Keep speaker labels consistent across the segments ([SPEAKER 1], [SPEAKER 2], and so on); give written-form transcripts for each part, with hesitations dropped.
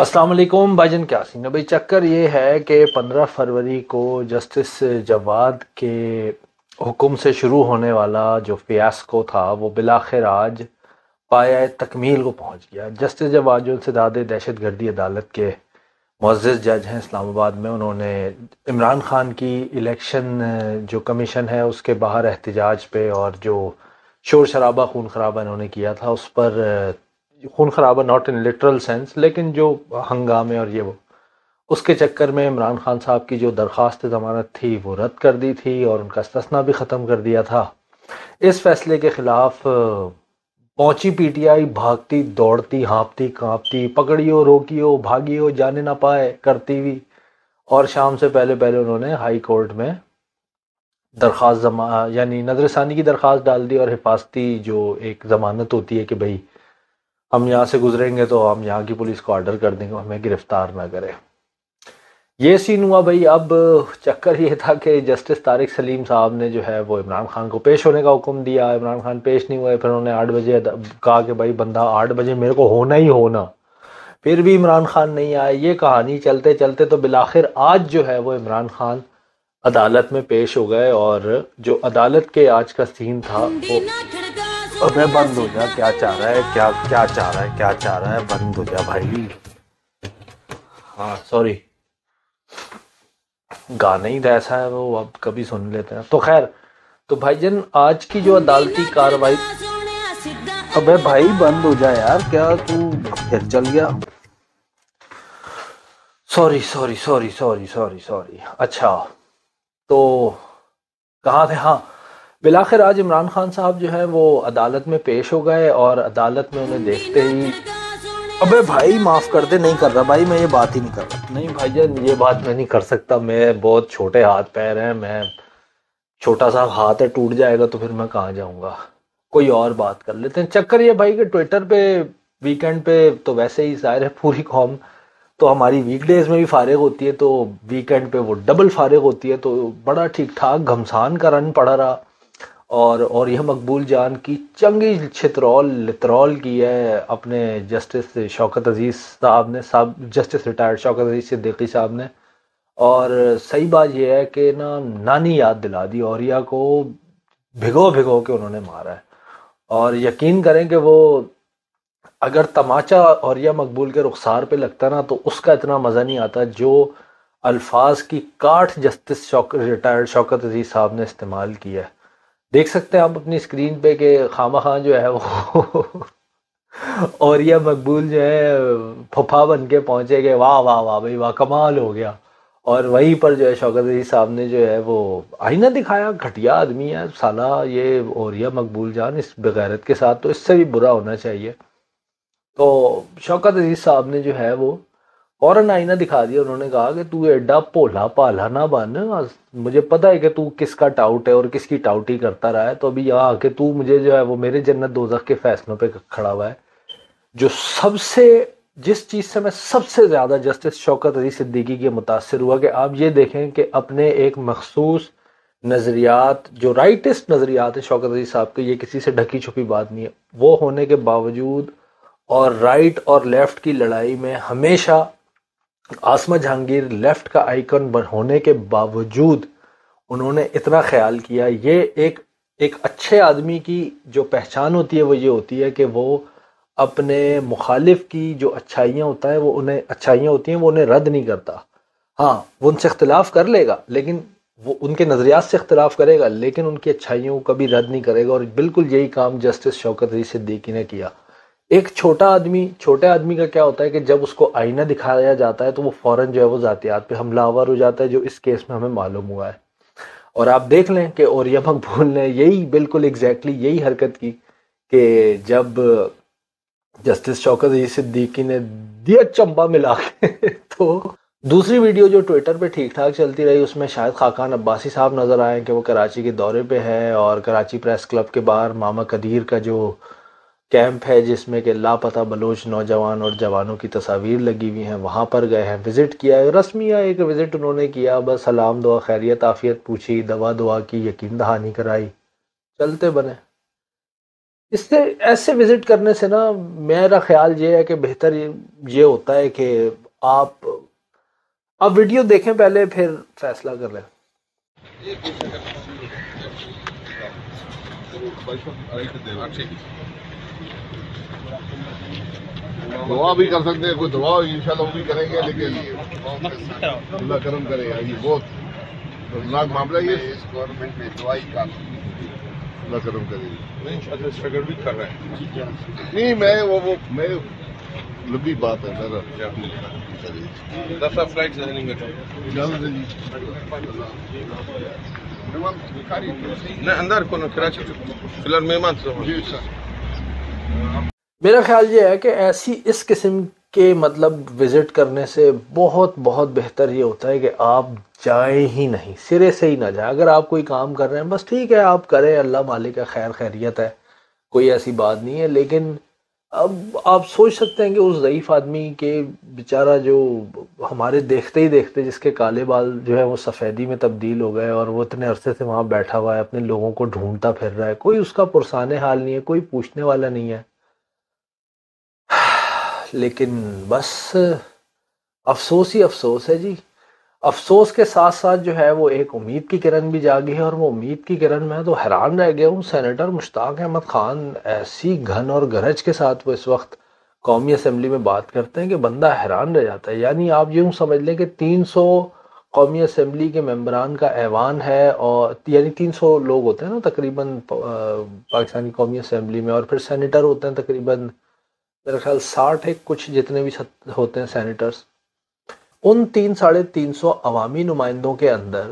[SPEAKER 1] السلام علیکم بھائی جان، کیا سین ہے بھائی؟ چکر یہ ہے کہ 15 فروری کو جسٹس جواد کے حکم سے شروع ہونے والا جو فیاسکو تھا وہ بالآخر آج پایہ تکمیل کو پہنچ گیا۔ جسٹس جواد جو انسداد دہشت گردی عدالت کے معزز جج ہیں اسلام آباد میں، انہوں نے عمران خان کی الیکشن جو کمیشن ہے اس کے باہر احتجاج پہ اور جو شور شرابہ خون خرابہ انہوں نے کیا تھا اس پر، خون خرابہ ناٹ ان لٹرل سینس لیکن جو ہنگامے اور یہ وہ، اس کے چکر میں عمران خان صاحب کی جو درخواست ضمانت تھی وہ رد کر دی تھی اور ان کا استثناء بھی ختم کر دیا تھا۔ اس فیصلے کے خلاف پہنچی پی ٹی آئی بھاگتی دوڑتی ہانپتی کانپتی، پکڑیو روکیو بھاگیو جانے نہ پائے کرتی ہوئی، اور شام سے پہلے پہلے انہوں نے ہائی کورٹ میں درخواست یعنی نظر ثانی کی درخواست ڈال دی، اور حفاظتی جو ایک ضمانت ہوتی ہے کہ بھئی ہم یہاں سے گزریں گے تو ہم یہاں کی پولیس کو آرڈر کر دیں گے ہمیں گرفتار نہ کرے۔ یہ سین ہوا بھئی۔ اب چکر یہ تھا کہ جسٹس طارق سلیم صاحب نے جو ہے وہ عمران خان کو پیش ہونے کا حکم دیا، عمران خان پیش نہیں ہوئے، پھر انہوں نے 8 بجے کہا کہ بھائی بندہ 8 بجے میرے کو ہونا ہی ہونا، پھر بھی عمران خان نہیں آئے۔ یہ کہانی چلتے چلتے تو بالآخر آج جو ہے وہ عمران خان عدالت میں پیش ہو گئے، اور جو عدالت کے آج کا سین تھا وہ، ابے بند ہو جا، کیا چاہ رہا ہے، کیا چاہ رہا ہے، کیا چاہ رہا ہے، بند ہو جا بھائی۔ ہاں سوری، گانا ہی ایسا ہے وہ، اب کبھی سن لیتے ہیں تو خیر۔ تو بھائی جان آج کی جو عدالتی کاروائی، ابے بھائی بند ہو جا یار، کیا تو پھر چل گیا؟ Sorry sorry sorry sorry sorry sorry, اچھا تو کہاں تھے؟ ہاں، بالآخر آج عمران خان صاحب جو ہے وہ عدالت میں پیش ہو گئے، اور عدالت میں انہیں دیکھتے ہی، ابے بھائی معاف کر دے، نہیں کر رہا بھائی، میں یہ بات ہی نہیں کر رہا۔ نہیں بھائی جان یہ بات میں نہیں کر سکتا، میں بہت چھوٹے ہاتھ پیر ہیں، میں چھوٹا سا ہاتھ ہے، ٹوٹ جائے گا تو پھر میں کہاں جاؤں گا؟ کوئی اور بات کر لیتے ہیں۔ چکر یہ بھائی کہ ٹویٹر پہ ویکینڈ پہ تو ویسے ہی ظاہر ہے پوری قوم تو ہماری ویک ڈیز میں بھی فارغ ہوتی ہے، تو ویکینڈ پہ وہ ڈبل فارغ ہوتی ہے، تو بڑا ٹھیک ٹھاک گھمسان کا رن پڑا رہا، اور یہ مقبول جان کی چنگی چھترول لترول کی ہے اپنے جسٹس شوکت عزیز صاحب نے، جسٹس ریٹائرڈ شوکت عزیز صدیقی صاحب نے۔ اور صحیح بات یہ ہے کہ نانی یاد دلا دی، اوریا کو بھگو بھگو کے انہوں نے مارا ہے، اور یقین کریں کہ وہ اگر تماچا اوریا مقبول کے رخسار پہ لگتا نا تو اس کا اتنا مزہ نہیں آتا جو الفاظ کی کاٹھ جسٹس ریٹائرڈ شوکت عزیز صاحب نے استعمال کیا ہے۔ دیکھ سکتے ہیں آپ اپنی اسکرین پہ کہ خامہ خان جو ہے وہ اوریا مقبول جو ہے پھپھا بن کے پہنچے گئے، واہ واہ واہ بھائی واہ، کمال ہو گیا۔ اور وہیں پر جو ہے شوکت عزیز صاحب نے جو ہے وہ آئینہ دکھایا، گھٹیا آدمی ہے سالہ یہ اوریا مقبول جان، اس بغیرت کے ساتھ تو اس سے بھی برا ہونا چاہیے۔ تو شوکت عزیز صاحب نے جو ہے وہ فوراً آئینہ دکھا دیا، انہوں نے کہا کہ تو ایڈا بھولا پالا نہ بن، مجھے پتا ہے کہ تو کس کا ٹاؤٹ ہے اور کس کی ٹاؤٹی کرتا رہا ہے، تو ابھی یہاں آ کے تو مجھے جو ہے وہ میرے جنت دوزخ کے فیصلوں پہ کھڑا ہوا ہے۔ جو جس چیز سے میں سب سے زیادہ جسٹس شوکت عزیز صدیقی کے متاثر ہوا کہ آپ یہ دیکھیں کہ اپنے ایک مخصوص نظریات، جو رائٹسٹ نظریات ہیں شوکت عزیز صاحب کے، یہ کسی سے ڈھکی چھپی بات نہیں ہے، وہ ہونے کے باوجود اور رائٹ اور لیفٹ کی لڑائی میں ہمیشہ عاصمہ جہانگیر لیفٹ کا آئیکن ہونے کے باوجود انہوں نے اتنا خیال کیا۔ یہ ایک اچھے آدمی کی جو پہچان ہوتی ہے وہ یہ ہوتی ہے کہ وہ اپنے مخالف کی جو اچھائیاں ہوتی ہیں وہ انہیں رد نہیں کرتا۔ ہاں وہ ان سے اختلاف کر لے گا، لیکن وہ ان کے نظریات سے اختلاف کرے گا لیکن ان کی اچھائیوں کو کبھی رد نہیں کرے گا، اور بالکل یہی کام جسٹس شوکت عزیز صدیقی نے کیا۔ ایک چھوٹے آدمی کا کیا ہوتا ہے کہ جب اس کو آئینہ دکھایا جاتا ہے تو وہ فوراً جو ہے وہ ذاتیات پہ حملہ آور ہو جاتا ہے، جو اس کیس میں ہمیں معلوم ہوا ہے۔ اور آپ دیکھ لیں کہ اوریا مقبول نے یہی بالکل ایگزیکٹلی یہی حرکت کی کہ جب جسٹس شوکت عزیز صدیقی نے دیا چمبا ملا کے تو دوسری ویڈیو جو ٹویٹر پہ ٹھیک ٹھاک چلتی رہی اس میں شاید خاقان عباسی صاحب نظر آئے کہ وہ کراچی کے دورے پہ ہے، اور کراچی پریس کلب کے باہر ماما قدیر کا جو کیمپ ہے جس میں کہ لاپتہ بلوچ نوجوان اور جوانوں کی تصاویر لگی ہوئی ہیں، وہاں پر گئے ہیں، وزٹ کیا ہے، رسمیہ ایک وزٹ انہوں نے کیا، بس سلام دعا خیریت عافیت پوچھی، دوا کی، یقین دہانی کرائی، چلتے بنے۔ اس سے ایسے وزٹ کرنے سے نا میرا خیال یہ ہے کہ بہتر یہ ہوتا ہے کہ آپ ویڈیو دیکھیں پہلے پھر فیصلہ کر لیں.
[SPEAKER 2] دعا بھی کر سکتے ہیں, کوئی دعا انشاءاللہ وہ بھی کریں گے, لیکن اللہ کرم کرے گا. یہ بہت خطرناک معاملہ ہے, یہ اس گورنمنٹ میں دعا ہی کام, اللہ کرم کرے گا. انشاءاللہ اسٹرگل بھی کر رہے ہیں. نہیں میں لمبی بات ہے میرا. 10 فلائٹ رننگ اجازت ہے جی, نہیں اندر کو کراچی فی الحال مہمان جی سر.
[SPEAKER 1] میرا خیال یہ ہے کہ ایسی اس قسم کے مطلب وزٹ کرنے سے بہت بہت بہتر یہ ہوتا ہے کہ آپ جائیں ہی نہیں, سرے سے ہی نہ جائیں. اگر آپ کوئی کام کر رہے ہیں بس ٹھیک ہے آپ کریں, اللہ مالک ہے, خیر خیریت ہے, کوئی ایسی بات نہیں ہے. لیکن اب آپ سوچ سکتے ہیں کہ اس ضعیف آدمی کے بیچارہ جو ہمارے دیکھتے ہی دیکھتے جس کے کالے بال جو ہے وہ سفیدی میں تبدیل ہو گئے اور وہ اتنے عرصے سے وہاں بیٹھا ہوا ہے, اپنے لوگوں کو ڈھونڈتا پھر رہا ہے, کوئی اس کا پرسان حال نہیں ہے, کوئی پوچھنے والا نہیں ہے. لیکن بس افسوس ہی افسوس ہے جی. افسوس کے ساتھ ساتھ جو ہے وہ ایک امید کی کرن بھی جاگی ہے, اور وہ امید کی کرن میں تو حیران رہ گیا ہوں. سینیٹر مشتاق احمد خان ایسی گھن اور گرج کے ساتھ وہ اس وقت قومی اسمبلی میں بات کرتے ہیں کہ بندہ حیران رہ جاتا ہے. یعنی آپ یوں سمجھ لیں کہ 300 قومی اسمبلی کے ممبران کا ایوان ہے, اور یعنی 300 لوگ ہوتے ہیں نا تقریباً پاکستانی قومی اسمبلی میں, اور پھر سینیٹر ہوتے ہیں تقریباً میرا خیال 60 ہے کچھ جتنے بھی ہوتے ہیں سینیٹرز. ان 350 عوامی نمائندوں کے اندر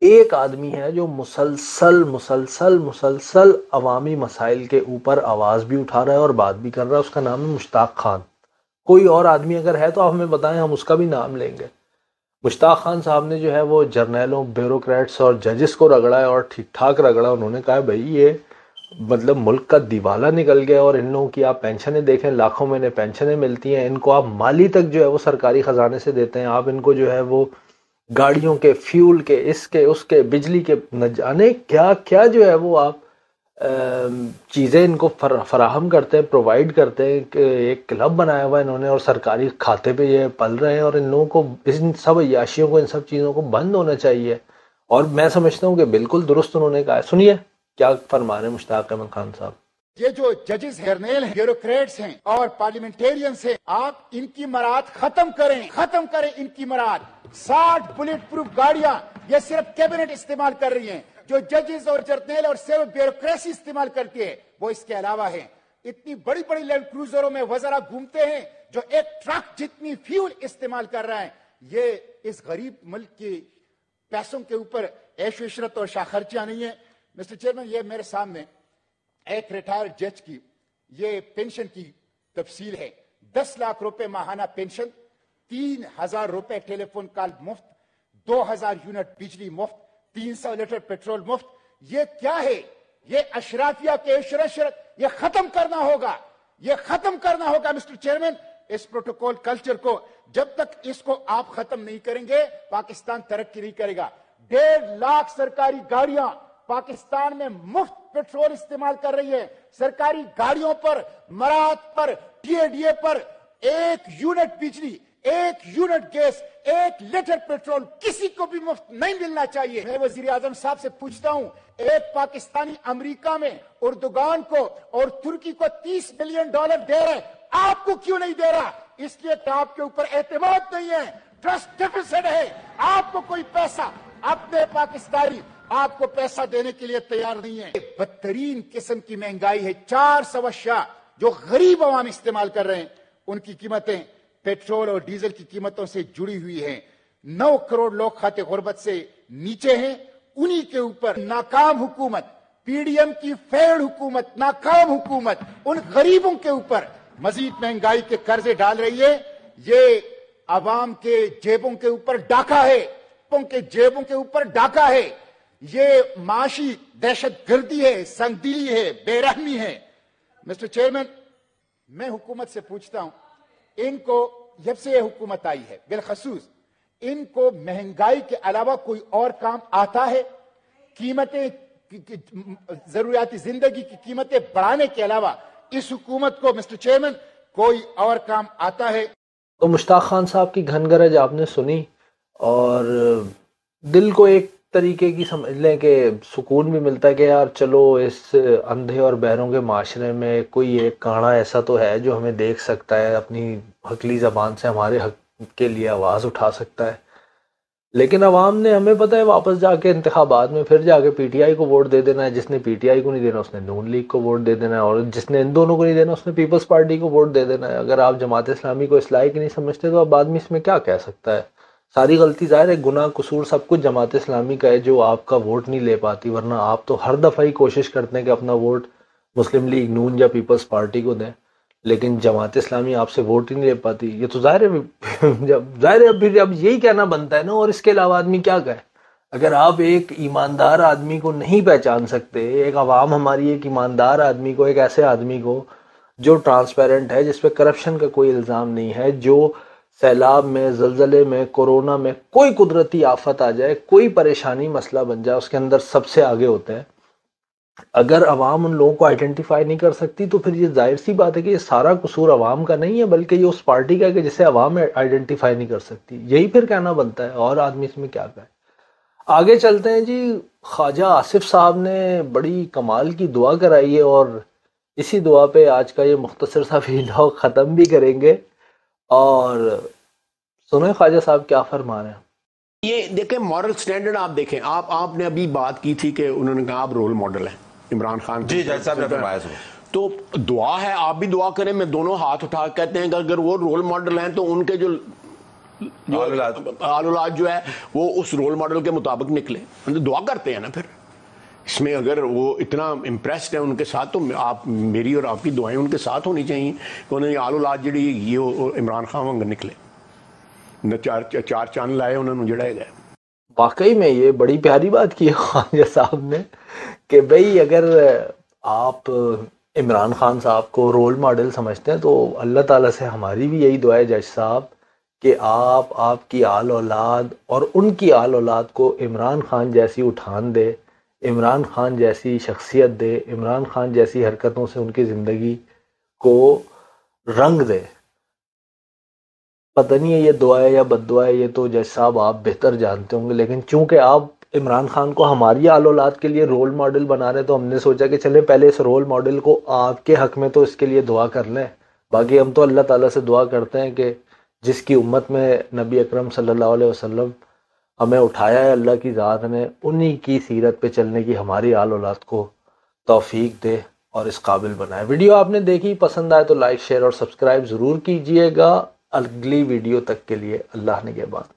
[SPEAKER 1] ایک آدمی ہے جو مسلسل مسلسل مسلسل عوامی مسائل کے اوپر آواز بھی اٹھا رہا ہے اور بات بھی کر رہا ہے. اس کا نام ہے مشتاق خان. کوئی اور آدمی اگر ہے تو آپ ہمیں بتائیں, ہم اس کا بھی نام لیں گے. مشتاق خان صاحب نے جو ہے وہ جرنیلوں, بیوروکریٹس اور ججز کو رگڑا ہے, اور ٹھیک ٹھاک رگڑا. انہوں نے کہا بھائی یہ مطلب ملک کا دیوالہ نکل گیا, اور ان لوگوں کی آپ پینشنیں دیکھیں, لاکھوں میں پینشنیں ملتی ہیں, ان کو آپ مالی تک جو ہے وہ سرکاری خزانے سے دیتے ہیں, آپ ان کو جو ہے وہ گاڑیوں کے, فیول کے, اس کے اس کے, بجلی کے, نہ جانے کیا کیا جو ہے وہ آپ چیزیں ان کو فراہم کرتے ہیں, پرووائڈ کرتے ہیں. کہ ایک کلب بنایا ہوا ہے انہوں نے اور سرکاری کھاتے پہ یہ پل رہے ہیں, اور ان لوگوں کو ان سب عیاشیوں کو, ان سب چیزوں کو بند ہونا چاہیے. اور میں سمجھتا ہوں کہ بالکل درست انہوں نے کہا ہے. سنیے کیا فرما رہے ہیں مشتاق احمد خان صاحب.
[SPEAKER 3] یہ جو ججز جرنیل ہیں, بیوروکریٹس ہیں اور پارلیمنٹیرینز ہیں, آپ ان کی مراد ختم کریں ان کی مراد. 60 بلٹ پروف گاڑیاں یہ صرف کیبنٹ استعمال کر رہی ہیں, جو ججز اور جرنیل اور صرف بیوروکریسی استعمال کرتی ہے وہ اس کے علاوہ ہیں. اتنی بڑی بڑی لینڈ کروزروں میں وزراء گھومتے ہیں جو ایک ٹرک جتنی فیول استعمال کر رہا ہے. یہ اس غریب ملک کی پیسوں کے اوپر عیش و عشرت اور شاخرچیاں نہیں ہیں. مسٹر چیئرمین, یہ میرے سامنے ایک ریٹائرڈ جج کی یہ پینشن کی تفصیل ہے. 10 لاکھ روپے ماہانہ پینشن, 3000 روپے ٹیلی فون کال مفت, 2000 یونٹ بجلی مفت, 300 لیٹر پیٹرول مفت. یہ کیا ہے؟ یہ اشرافیہ کے عشرت یہ ختم کرنا ہوگا مسٹر چیئرمین. اس پروٹوکول کلچر کو جب تک اس کو آپ ختم نہیں کریں گے پاکستان ترقی نہیں کرے گا. 1.5 لاکھ سرکاری گاڑیاں پاکستان میں مفت پیٹرول استعمال کر رہی ہے. سرکاری گاڑیوں پر, مراد پر, ٹی اے ڈی اے پر 1 یونٹ بجلی, 1 یونٹ گیس, 1 لیٹر پیٹرول کسی کو بھی مفت نہیں ملنا چاہیے. میں وزیر اعظم صاحب سے پوچھتا ہوں, ایک پاکستانی امریکہ میں اردوغان کو اور ترکی کو $30 ملین دے رہے, آپ کو کیوں نہیں دے رہا؟ اس لیے کہ آپ کے اوپر اعتماد نہیں ہے, ٹرسٹ ڈیفیسٹ ہے. آپ کو کوئی پیسہ, اپنے پاکستانی آپ کو پیسہ دینے کے لیے تیار نہیں ہے. بدترین قسم کی مہنگائی ہے. 400 اشیاء جو غریب عوام استعمال کر رہے ہیں ان کی قیمتیں پیٹرول اور ڈیزل کی قیمتوں سے جڑی ہوئی ہیں. 9 کروڑ لوگ خاتے غربت سے نیچے ہیں. انہی کے اوپر ناکام حکومت, پی ڈی ایم کی فیلڈ حکومت, ناکام حکومت ان غریبوں کے اوپر مزید مہنگائی کے قرضے ڈال رہی ہے. یہ عوام کے جیبوں کے اوپر ڈاکہ ہے, کے جیبوں کے اوپر ڈاکہ ہے. یہ معاشی دہشت گردی ہے, سنگ دلی ہے, بے رحمی ہے. مسٹر چیئرمین, میں حکومت سے پوچھتا ہوں, ان کو جب سے یہ حکومت آئی ہے بالخصوص ان کو مہنگائی کے علاوہ کوئی اور کام آتا ہے؟ قیمتیں ضروریاتی زندگی کی قیمتیں بڑھانے کے علاوہ اس حکومت کو مسٹر چیئرمین کوئی اور کام آتا ہے؟
[SPEAKER 1] تو مشتاق خان صاحب کی گھن گرج آپ نے سنی اور دل کو ایک طریقے کی سمجھ لیں کہ سکون بھی ملتا ہے کہ یار چلو اس اندھے اور بہروں کے معاشرے میں کوئی ایک کاڑا ایسا تو ہے جو ہمیں دیکھ سکتا ہے، اپنی حقلی زبان سے ہمارے حق کے لیے آواز اٹھا سکتا ہے۔ لیکن عوام نے ہمیں پتہ ہے واپس جا کے انتخابات میں پھر جا کے پی ٹی آئی کو ووٹ دے دینا ہے، جس نے پی ٹی آئی کو نہیں دینا اس نے نون لیگ کو ووٹ دے دینا ہے، اور جس نے ان دونوں کو نہیں دینا اس نے پیپلز پارٹی کو ووٹ دے دینا ہے۔ اگر آپ جماعت اسلامی کو اس لائق نہیں سمجھتے تو اب آدمی اس میں کیا کہہ سکتا ہے؟ ساری غلطی ظاہر ہے، گناہ قصور سب کچھ جماعت اسلامی کا ہے جو آپ کا ووٹ نہیں لے پاتی، ورنہ آپ تو ہر دفعہ ہی کوشش کرتے ہیں کہ اپنا ووٹ مسلم لیگ نون یا پیپلز پارٹی کو دیں، لیکن جماعت اسلامی آپ سے ووٹ ہی نہیں لے پاتی۔ یہ تو ظاہر ہے پھر اب یہی کہنا بنتا ہے نا، اور اس کے علاوہ آدمی کیا کہے؟ اگر آپ ایک ایماندار آدمی کو نہیں پہچان سکتے، ایک عوام ہماری ایک ایماندار آدمی کو، ایک ایسے آدمی کو جو ٹرانسپیرنٹ ہے، جس پہ کرپشن کا کوئی الزام نہیں ہے، جو سیلاب میں، زلزلے میں، کورونا میں، کوئی قدرتی آفت آ جائے، کوئی پریشانی مسئلہ بن جائے، اس کے اندر سب سے آگے ہوتے ہیں، اگر عوام ان لوگوں کو آئیڈینٹیفائی نہیں کر سکتی تو پھر یہ ظاہر سی بات ہے کہ یہ سارا قصور عوام کا نہیں ہے، بلکہ یہ اس پارٹی کا ہے کہ جسے عوام آئیڈینٹیفائی نہیں کر سکتی۔ یہی پھر کہنا بنتا ہے، اور آدمی اس میں کیا کہے۔ آگے چلتے ہیں جی۔ خواجہ آصف صاحب نے بڑی کمال کی دعا کرائی ہے، اور اسی دعا پہ آج کا یہ مختصر سا ویڈیو ختم بھی کریں گے، اور سنیں خواجہ صاحب کیا فرما رہے ہیں۔
[SPEAKER 4] یہ دیکھیں مورل سٹینڈرڈ آپ دیکھیں، آپ نے ابھی بات کی تھی کہ انہوں نے کہا آپ رول ماڈل ہیں عمران خان۔
[SPEAKER 5] جی جج صاحب نے فرمایا سو
[SPEAKER 4] تو دعا ہے، آپ بھی دعا کریں۔ میں دونوں ہاتھ اٹھا کے کہتے ہیں کہ اگر وہ رول ماڈل ہیں تو ان کے جو آل اولاد جو ہے وہ اس رول ماڈل کے مطابق نکلے، دعا کرتے ہیں نا۔ پھر اس میں اگر وہ اتنا امپریسڈ ہیں ان کے ساتھ تو آپ میری اور آپ کی دعائیں ان کے ساتھ ہونی چاہیے کہ انہوں نے آل اولاد جڑی یہ عمران خان وانگر نکلے، نہ چار چاند لائے انہوں نے جڑائے گئے۔
[SPEAKER 1] واقعی میں یہ بڑی پیاری بات کی ہے خواجہ صاحب نے کہ بھئی اگر آپ عمران خان صاحب کو رول ماڈل سمجھتے ہیں تو اللہ تعالیٰ سے ہماری بھی یہی دعا ہے جج صاحب کہ آپ کی آل اولاد اور ان کی آل اولاد کو عمران خان جیسی اٹھان دے، عمران خان جیسی شخصیت دے، عمران خان جیسی حرکتوں سے ان کی زندگی کو رنگ دے۔ پتہ نہیں ہے یہ دعا ہے یا بد دعا ہے، یہ تو جج صاحب آپ بہتر جانتے ہوں گے، لیکن چونکہ آپ عمران خان کو ہماری آل اولاد کے لیے رول ماڈل بنا رہے تو ہم نے سوچا کہ چلے پہلے اس رول ماڈل کو آپ کے حق میں تو اس کے لیے دعا کر لیں۔ باقی ہم تو اللہ تعالیٰ سے دعا کرتے ہیں کہ جس کی امت میں نبی اکرم صلی اللہ علیہ وسلم ہمیں اٹھایا ہے اللہ کی ذات نے، انہی کی سیرت پہ چلنے کی ہماری آل اولاد کو توفیق دے اور اس قابل بنائے۔ ویڈیو آپ نے دیکھی، پسند آئے تو لائک، شیئر اور سبسکرائب ضرور کیجئے گا۔ اگلی ویڈیو تک کے لیے اللہ نگہبان۔